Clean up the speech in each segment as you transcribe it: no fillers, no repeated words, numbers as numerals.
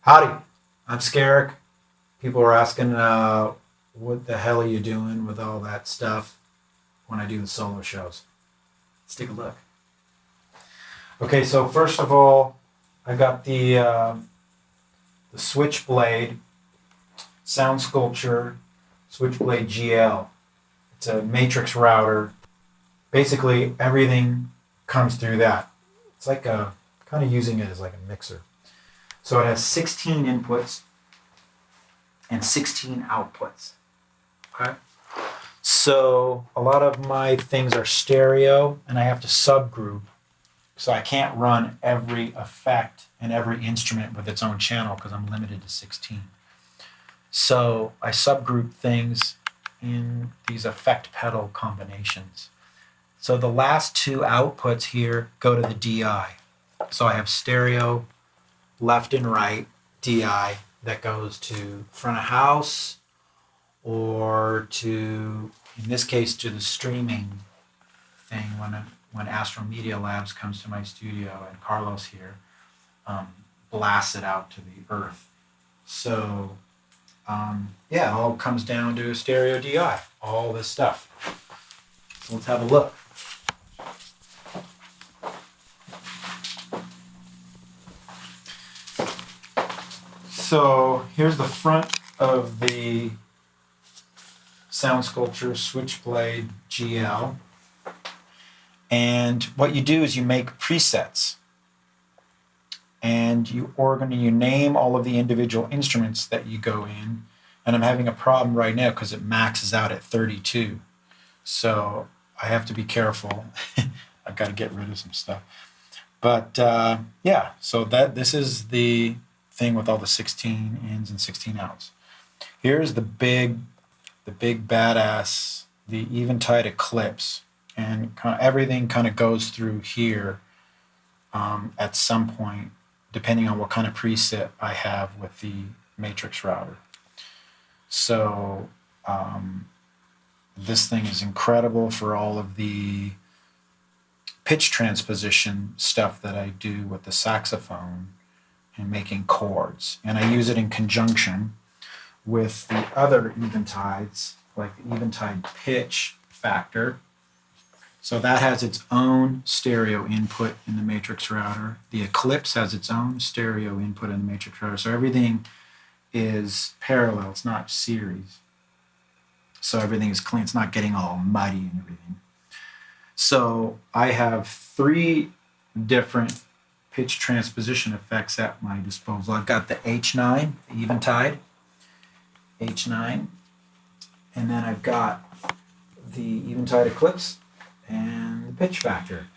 Howdy, I'm Skerik. People are asking, what the hell are you doing with all that stuff when I do the solo shows? Let's take a look. Okay, so first of all, I got the Switchblade Sound Sculpture Switchblade GL. It's a matrix router. Basically, everything comes through that. It's like kind of using it as like a mixer. So it has 16 inputs and 16 outputs. Okay. So a lot of my things are stereo, and I have to subgroup. So I can't run every effect and every instrument with its own channel because I'm limited to 16. So I subgroup things in these effect pedal combinations. So the last two outputs here go to the DI. So I have stereo, left and right DI that goes to front of house or to, in this case, to the streaming thing when Astral Media Labs comes to my studio and Carlos here blasts it out to the earth. So yeah, it all comes down to a stereo DI, all this stuff. So let's have a look. So here's the front of the Sound Sculpture Switchblade GL. And what you do is you make presets. And you name all of the individual instruments that you go in. And I'm having a problem right now because it maxes out at 32. So I have to be careful. I've got to get rid of some stuff. But yeah, so this is the thing with all the 16 ins and 16 outs. Here's the big badass, the Eventide Eclipse, and everything kind of goes through here at some point, depending on what kind of preset I have with the matrix router. So this thing is incredible for all of the pitch transposition stuff that I do with the saxophone and making chords. And I use it in conjunction with the other Eventides, like the Eventide Pitch Factor. So that has its own stereo input in the matrix router. The Eclipse has its own stereo input in the matrix router. So everything is parallel, it's not series. So everything is clean, it's not getting all muddy and everything. So I have 3 different pitch transposition effects at my disposal. I've got the H9, the Eventide, H9, and then I've got the Eventide Eclipse and the Pitch Factor.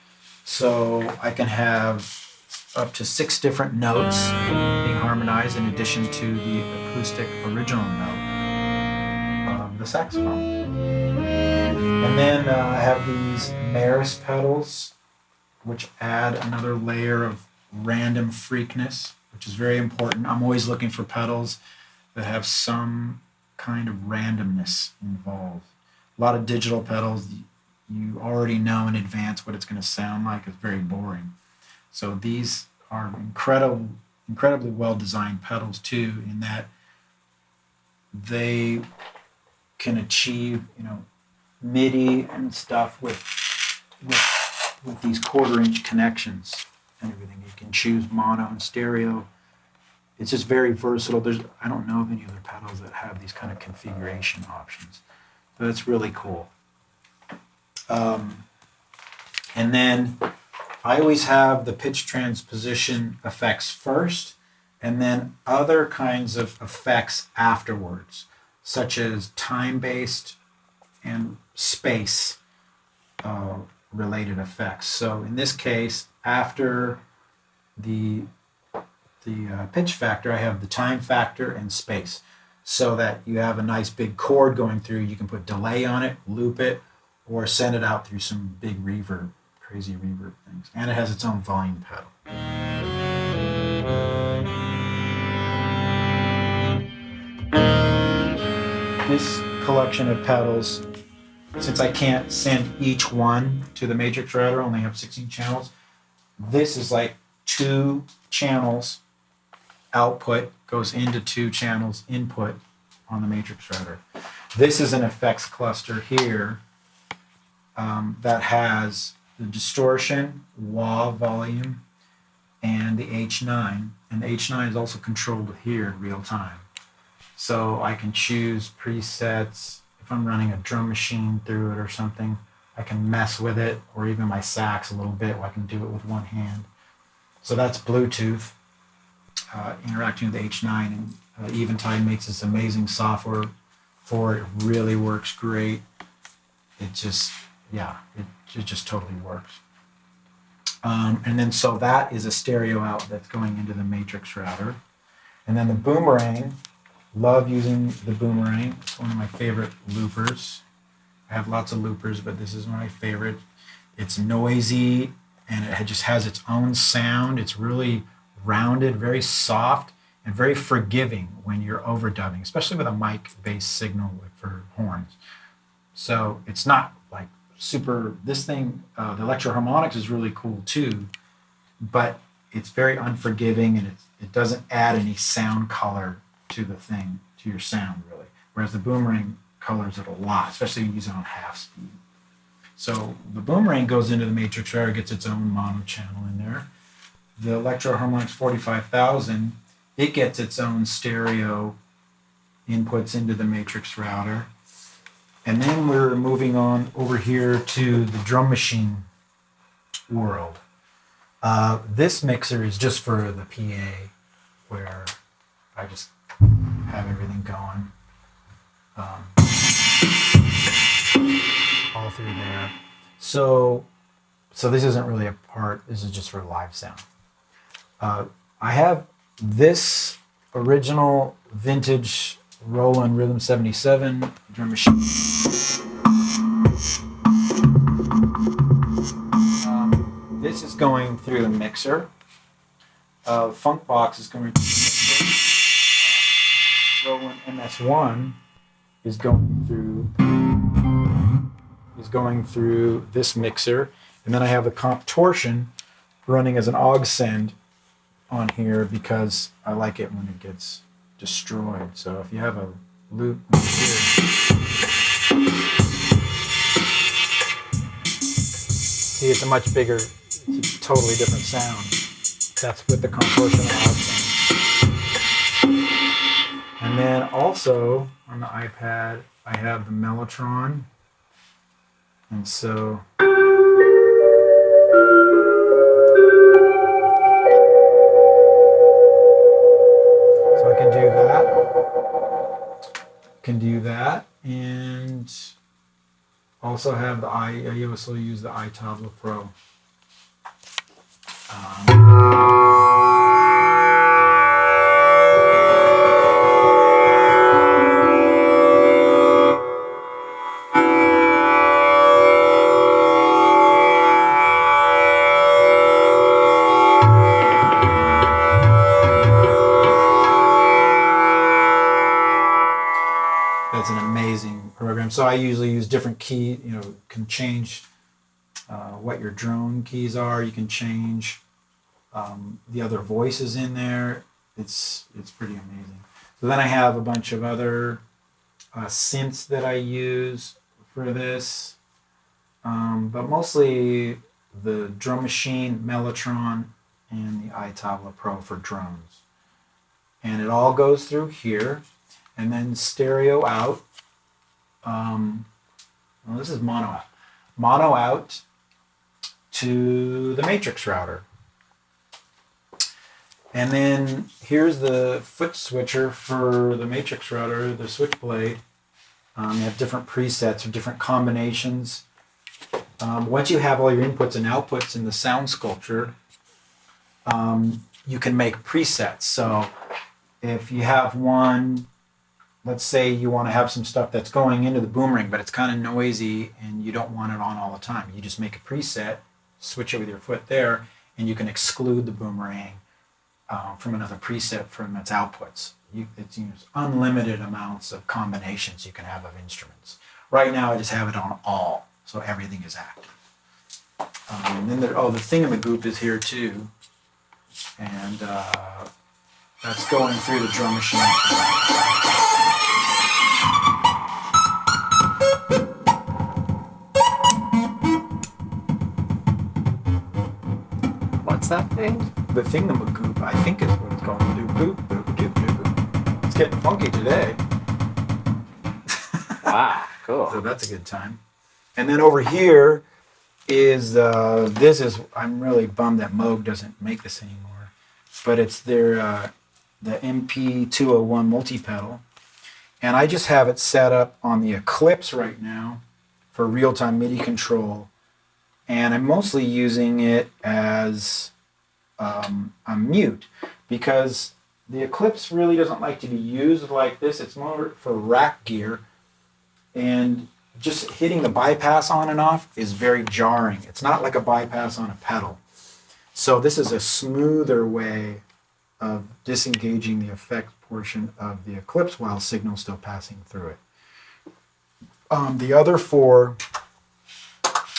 So I can have up to 6 different notes being harmonized in addition to the acoustic original note of the saxophone. And then I have these Meris pedals, which add another layer of random freakness, which is very important. I'm always looking for pedals that have some kind of randomness involved. A lot of digital pedals, you already know in advance what it's going to sound like. It's very boring. So these are incredibly well-designed pedals too, in that they can achieve, MIDI and stuff with these 1/4-inch connections and everything. You can choose mono and stereo. It's just very versatile. I don't know of any other pedals that have these kind of configuration options. But it's really cool. And then I always have the pitch transposition effects first, and then other kinds of effects afterwards, such as time-based and space related effects. So in this case, after the pitch factor, I have the time factor and space, so that you have a nice big chord going through. You can put delay on it, loop it, or send it out through some big reverb, crazy reverb things. And it has its own volume pedal. This collection of pedals, since I can't send each one to the matrix router, I only have 16 channels, this is like 2 channels output goes into 2 channels input on the matrix router. This is an effects cluster here that has the distortion, wah volume, and the H9. And the H9 is also controlled here in real time. So I can choose presets. If I'm running a drum machine through it or something, I can mess with it, or even my sax a little bit. I can do it with one hand. So that's Bluetooth interacting with the H9, and Eventide makes this amazing software for it. It really works great. It just, yeah, it just totally works. And then so that is a stereo out that's going into the matrix router. And then the boomerang, love using the boomerang. It's one of my favorite loopers. I have lots of loopers, but this is my favorite. It's noisy, and it just has its own sound. It's really rounded, very soft, and very forgiving when you're overdubbing, especially with a mic-based signal for horns. So it's not like super, this thing, the electro-harmonics is really cool too, but it's very unforgiving, and it doesn't add any sound color to the thing, to your sound really. Whereas the boomerang colors it a lot, especially when you use it on half speed. So the boomerang goes into the matrix router, gets its own mono channel in there. The Electro Harmonix 45000, it gets its own stereo inputs into the matrix router. And then we're moving on over here to the drum machine world. This mixer is just for the PA, where I just have everything going. All through there. So this isn't really a part, this is just for live sound. I have this original vintage Roland Rhythm 77 drum machine. This is going through the mixer. Funk Box is going through the mixer. Roland MS1 is going through this mixer, and then I have the comp torsion running as an aux send on here because I like it when it gets destroyed. So if you have a loop here, see, it's a much bigger, it's a totally different sound. That's with the comp torsion and aux send. And then also on the iPad I have the Mellotron. And so I can do that, and also have the I also use the iTabla Pro. That's an amazing program. So I usually use different key, can change what your drone keys are. You can change the other voices in there. It's pretty amazing. So then I have a bunch of other synths that I use for this, but mostly the drum machine, Mellotron, and the iTabla Pro for drones. And it all goes through here. And then stereo out. Well, this is mono out. Mono out to the matrix router. And then here's the foot switcher for the matrix router, the switchblade. You have different presets or different combinations. Once you have all your inputs and outputs in the sound sculpture, you can make presets. So if you have one, let's say you want to have some stuff that's going into the boomerang, but it's kind of noisy and you don't want it on all the time. You just make a preset, switch it with your foot there, and you can exclude the boomerang from another preset from its outputs. It's unlimited amounts of combinations you can have of instruments. Right now I just have it on all, so everything is active. And then the thing in the goop is here too. And That's going through the drum machine. What's that thing? The thingamagoop, I think is what it's called. Do boop, boop, doop, doop, boop. It's getting funky today. Wow, cool. So that's a good time. And then over here is, I'm really bummed that Moog doesn't make this anymore, but it's their, the MP201 multi-pedal. And I just have it set up on the Eclipse right now for real-time MIDI control. And I'm mostly using it as a mute because the Eclipse really doesn't like to be used like this. It's more for rack gear. And just hitting the bypass on and off is very jarring. It's not like a bypass on a pedal. So this is a smoother way of disengaging the effect portion of the Eclipse while signal's still passing through it. The other four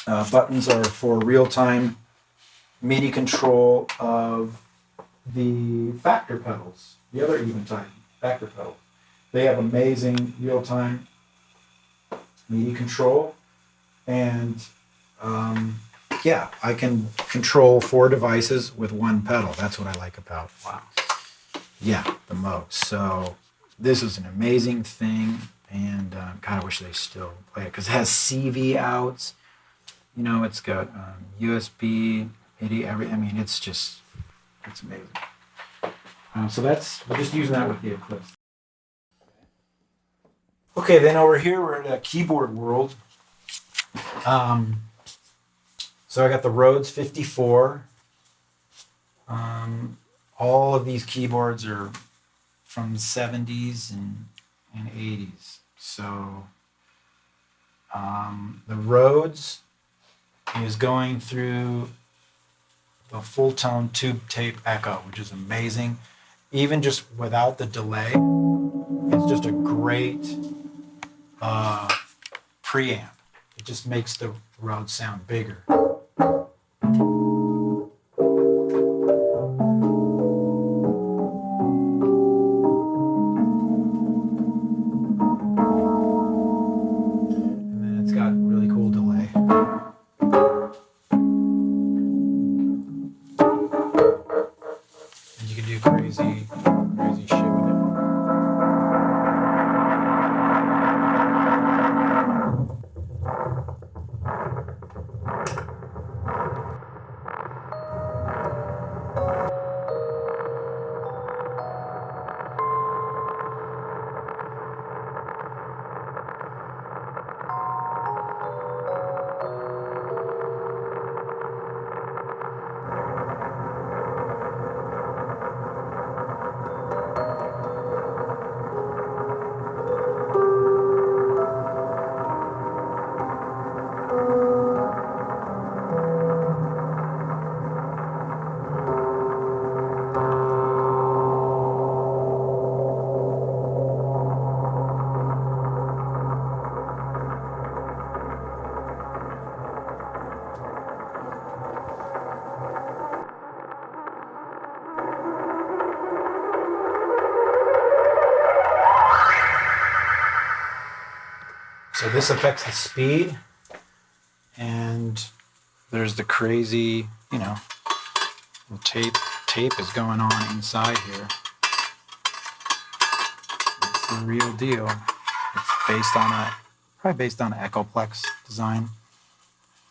buttons are for real-time MIDI control of the factor pedals, the other Eventide factor pedals. They have amazing real-time MIDI control, and yeah, I can control 4 devices with one pedal. That's what I like about, Wow. yeah, the Moog. So this is an amazing thing, and God, I wish they still play it because it has CV outs. You know, it's got USB, MIDI, I mean, it's amazing. So we're just using that with the Eclipse. Okay, then over here we're at keyboard world. So I got the Rhodes 54. All of these keyboards are from the 70s and 80s. So the Rhodes is going through the full tone tube tape echo, which is amazing. Even just without the delay, it's just a great preamp. It just makes the Rhodes sound bigger. And then it's got really cool delay. And you can do crazy shit with it. So this affects the speed, and there's the crazy, you know, the tape is going on inside here. It's the real deal. It's probably based on an Echoplex design,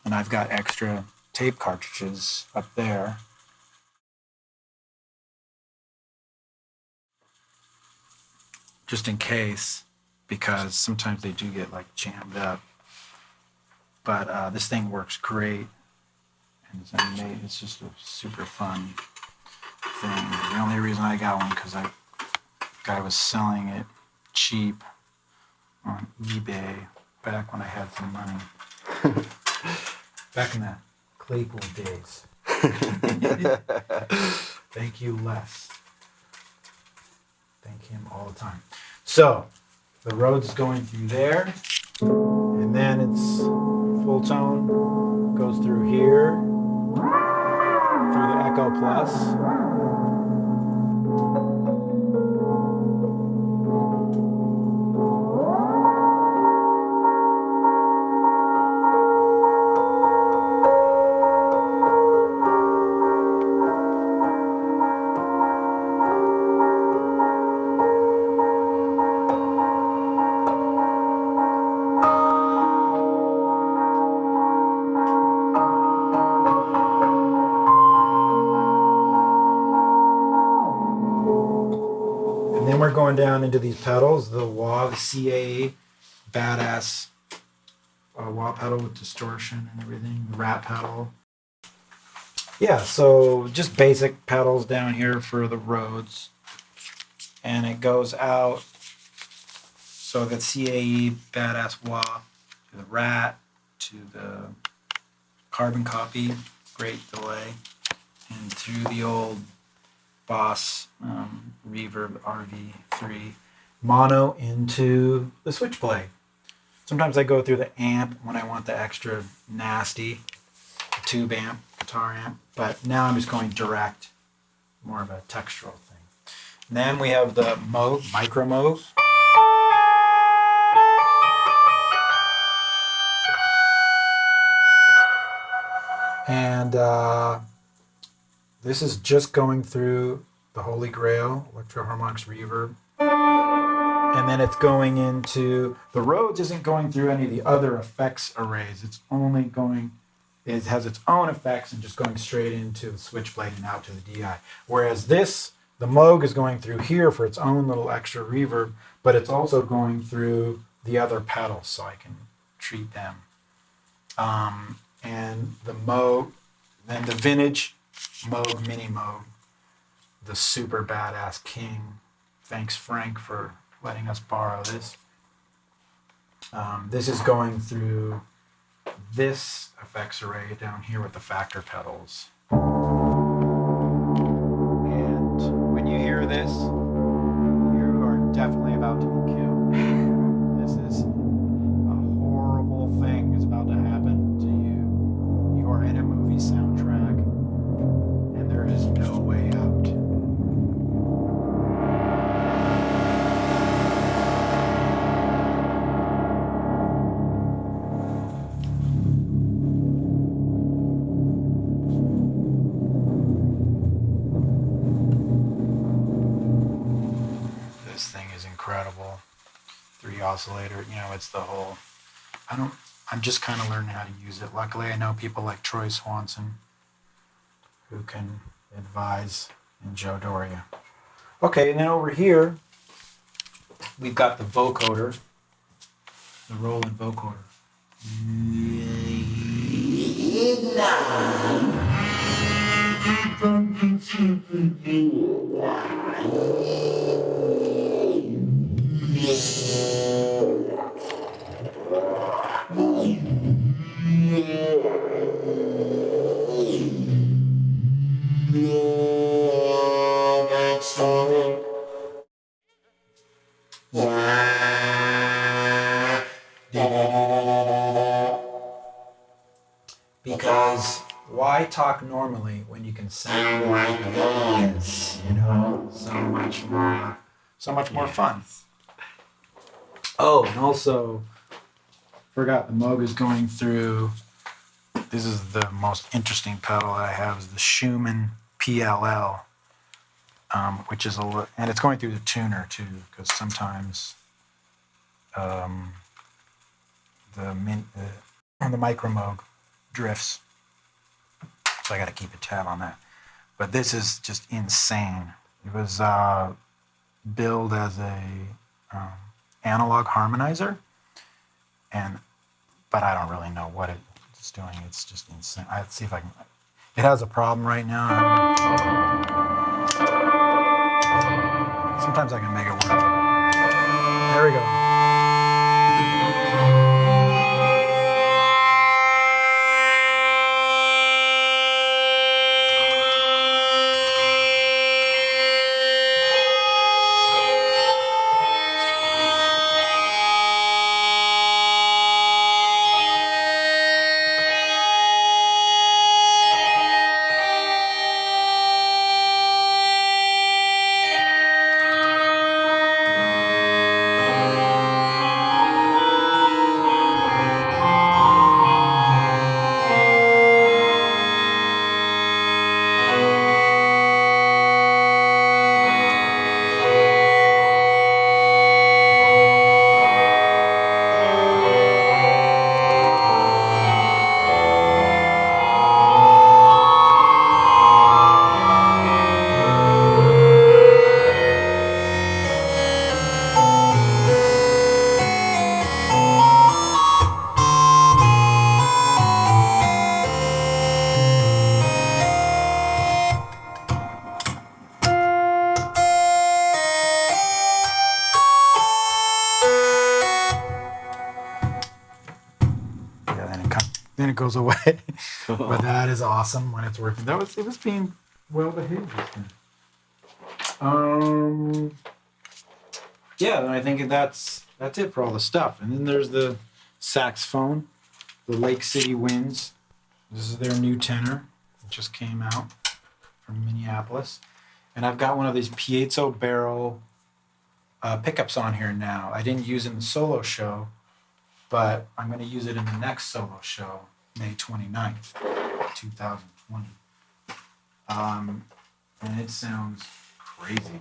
and I've got extra tape cartridges up there. Just in case, because sometimes they do get like jammed up. But this thing works great, and it's just a super fun thing. The only reason I got one because a guy was selling it cheap on eBay back when I had some money. Back in the Claypool days. Thank you, Les. Thank him all the time. So the Rhodes is going through there, and then it's full tone, goes through here, through the Echo Plus. And then we're going down into these pedals, the wah, the CAE, badass wah pedal with distortion and everything, the rat pedal. Yeah, so just basic pedals down here for the Rhodes. And it goes out, so the CAE, badass wah, to the rat, to the carbon copy, great delay, and through the old Boss Reverb RV3 mono into the switchblade. Sometimes I go through the amp when I want the extra nasty tube amp, guitar amp, but now I'm just going direct, more of a textural thing. And then we have the Moog, Micro Moog. And this is just going through the Holy Grail, Electro-Harmonics Reverb. And then it's going into, the Rhodes isn't going through any of the other effects arrays. It's only going, it has its own effects and just going straight into the switchblade and out to the DI. Whereas this, the Moog is going through here for its own little extra reverb, but it's also going through the other pedals so I can treat them. And the Moog, then the vintage Moog, Mini Moog, the super badass King. Thanks, Frank, for letting us borrow this. This is going through this effects array down here with the factor pedals. And when you hear this, you are definitely about to be killed. This is a horrible thing is about to happen to you. You are in a movie soundtrack, and there is no way out. This thing is incredible. 3 oscillator, you know, it's the whole, I'm just kind of learning how to use it. Luckily, I know people like Troy Swanson who can advise, and Joe Doria. Okay, and then over here, we've got the vocoder, the Roland vocoder. Because why talk normally when you can sound like this? You know, so much more fun. Oh, and also forgot the Moog is going through. This is the most interesting pedal I have is the Schumann PLL, which is and it's going through the tuner too, because sometimes the Micro Moog drifts, so I got to keep a tab on that. But this is just insane. It was billed as a analog harmonizer, but I don't really know what it's doing. It's just insane. Let's see if I can. It has a problem right now. Sometimes I can make it work. There we go. it goes away. But that is awesome when it's working. It was being well behaved. Yeah, and I think that's it for all the stuff. And then there's the saxophone, the Lake City Winds. This is their new tenor. It just came out from Minneapolis. And I've got one of these piezo barrel pickups on here now. I didn't use it in the solo show, but I'm going to use it in the next solo show, May 29th, 2020. And it sounds crazy.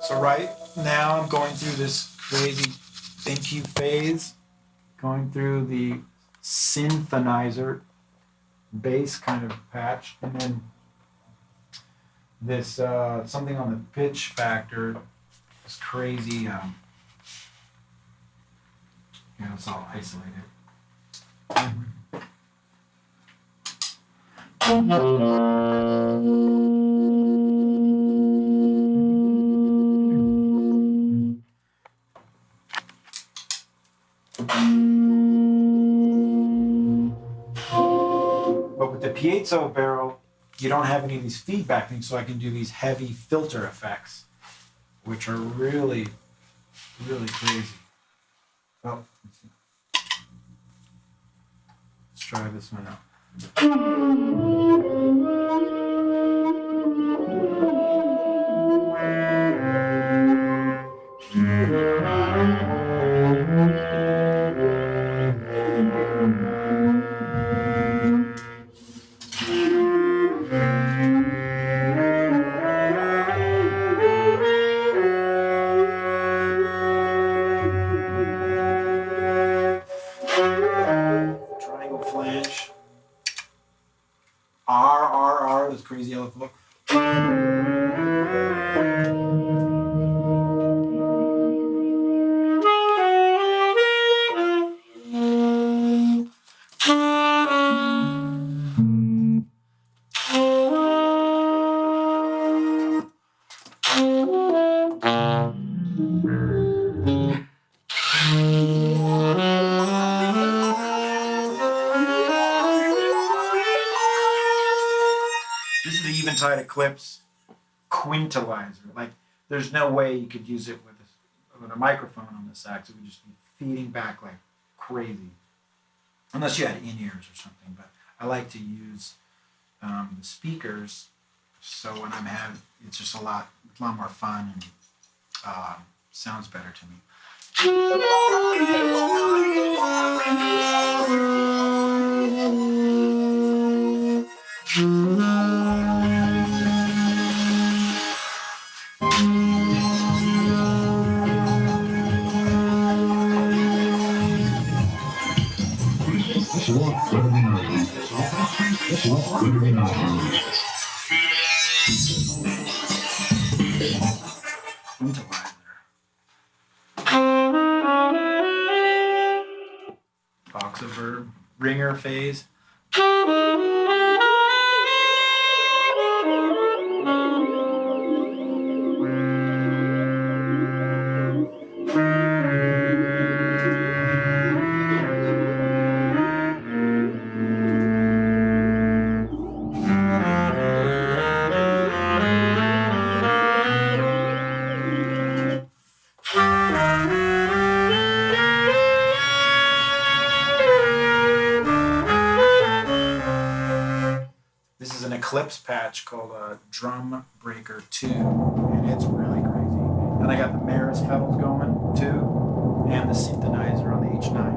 So right now I'm going through this crazy BenQ phase, going through the synthenizer bass kind of patch, and then this something on the pitch factor, this crazy, it's all isolated. But with the piezo barrel, you don't have any of these feedback things, so I can do these heavy filter effects, which are really, really crazy. Oh, let's try this one out. Triangle flange. R, this crazy yellow look. This is the Eventide Eclipse quintilizer. Like, there's no way you could use it with a microphone on the sax. It would just be feeding back like crazy. Unless you had in-ears or something. But I like to use the speakers, so when I'm having, it's just a lot more fun and sounds better to me. Boxoverb, ringer phase. This is an Eclipse patch called Drum Breaker 2, and it's really crazy. And I got the Meris pedals going too, and the synthenizer on the H9.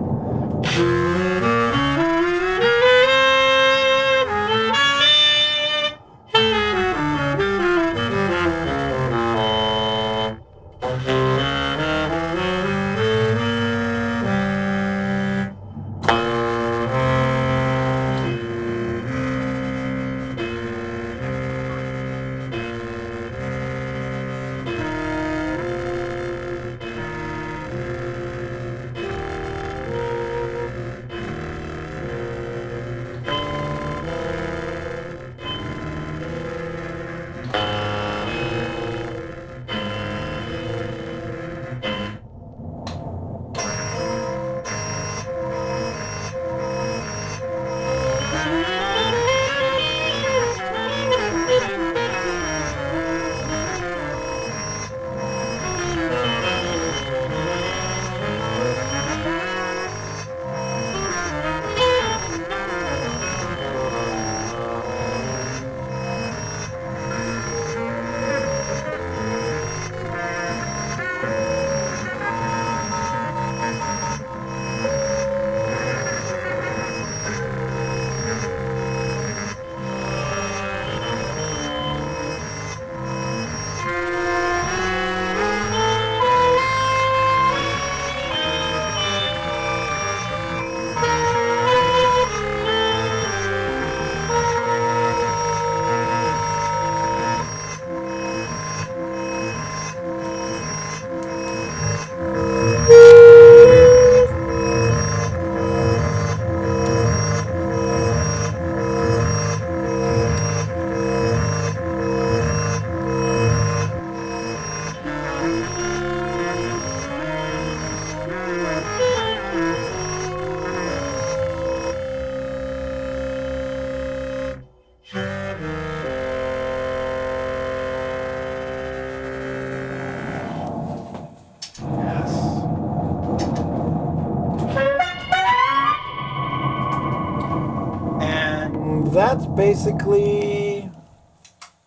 that's basically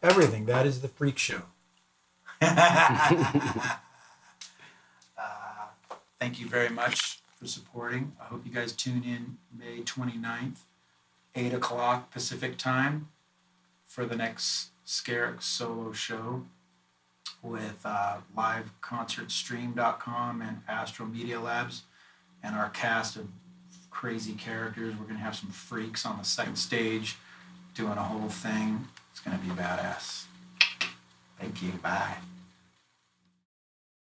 everything. That is the freak show. Thank you very much for supporting. I hope you guys tune in May 29th, 8 o'clock Pacific time for the next Skerik solo show with liveconcertstream.com and Astral Media Labs and our cast of crazy characters. We're going to have some freaks on the second stage doing a whole thing. It's going to be badass. Thank you. Bye.